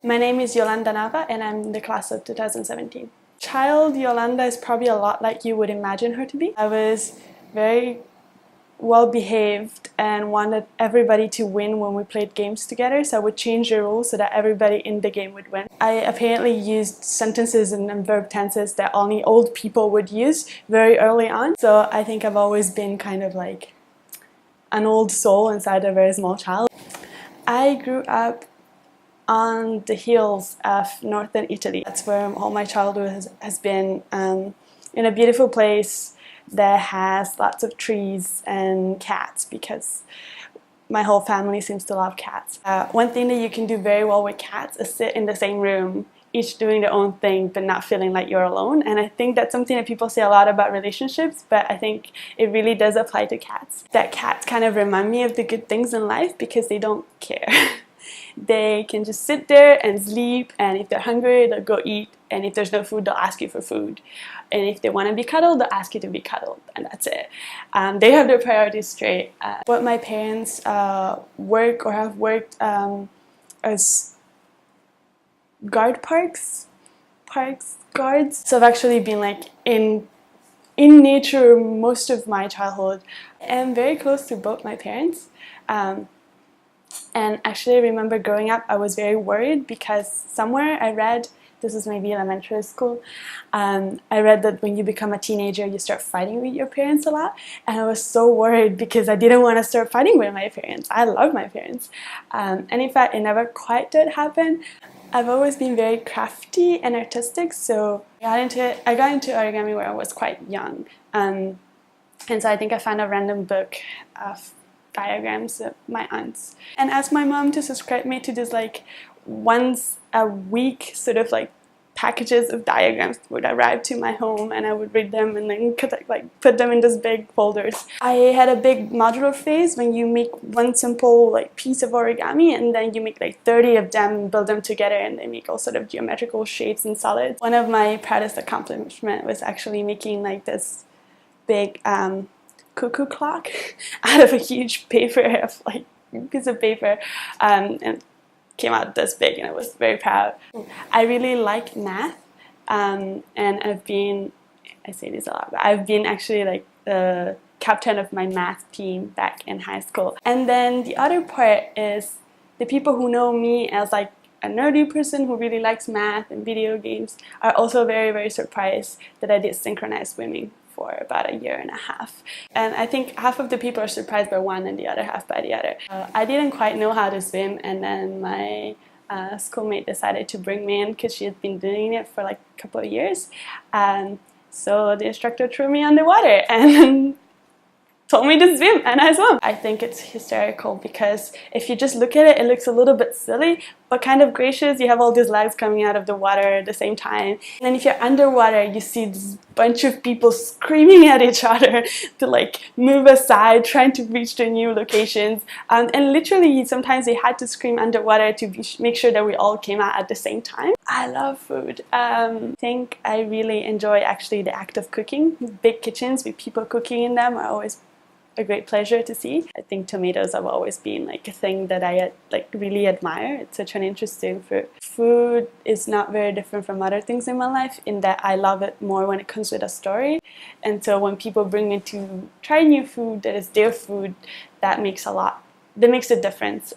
My name is Jolanda Nava and I'm in the class of 2017. Child Yolanda is probably a lot like you would imagine her to be. I was very well behaved and wanted everybody to win when we played games together, so I would change the rules so that everybody in the game would win. I apparently used sentences and verb tenses that only old people would use very early on, so I think I've always been kind of like an old soul inside a very small child. I grew up on the hills of northern Italy. That's where all my childhood has been, in a beautiful place that has lots of trees and cats, because my whole family seems to love cats. One thing that you can do very well with cats is sit in the same room, each doing their own thing but not feeling like you're alone, and I think that's something that people say a lot about relationships, but I think it really does apply to cats. That cats kind of remind me of the good things in life because they don't care. They can just sit there and sleep, and if they're hungry they'll go eat, and if there's no food they'll ask you for food, and if they want to be cuddled they'll ask you to be cuddled, and that's it. They have their priorities straight. But my parents work or have worked as guards. So I've actually been like in nature most of my childhood. I'm very close to both my parents. And actually I remember growing up I was very worried because somewhere I read, this was maybe elementary school, I read that when you become a teenager you start fighting with your parents a lot, and I was so worried because I didn't want to start fighting with my parents. I love my parents, and in fact it never quite did happen. I've always been very crafty and artistic, so I got into origami when I was quite young, and so I think I found a random book of diagrams of my aunts and asked my mom to subscribe me to this like once a week sort of like packages of diagrams would arrive to my home, and I would read them and then could like put them in these big folders. I had a big modular phase when you make one simple like piece of origami and then you make like 30 of them and build them together and they make all sort of geometrical shapes and solids. One of my proudest accomplishments was actually making like this big cuckoo clock out of a huge paper, of like piece of paper, and came out this big, and I was very proud. I really like math, and I've been, I say this a lot, but I've been actually like the captain of my math team back in high school. And then the other part is the people who know me as like a nerdy person who really likes math and video games are also very, very surprised that I did synchronized swimming for about a year and a half. And I think half of the people are surprised by one and the other half by the other. I didn't quite know how to swim, and then my schoolmate decided to bring me in because she had been doing it for like a couple of years. So the instructor threw me underwater and told me to swim, and I swam. I think it's hysterical because if you just look at it, it looks a little bit silly, but kind of gracious. You have all these legs coming out of the water at the same time. And then if you're underwater, you see this bunch of people screaming at each other to like move aside, trying to reach their new locations. And literally, sometimes they had to scream underwater to make sure that we all came out at the same time. I love food. I think I really enjoy actually the act of cooking. Big kitchens with people cooking in them are always a great pleasure to see. I think tomatoes have always been like a thing that I like really admire. It's such an interesting fruit. Food is not very different from other things in my life in that I love it more when it comes with a story. And so when people bring me to try new food that is their food, that makes a difference.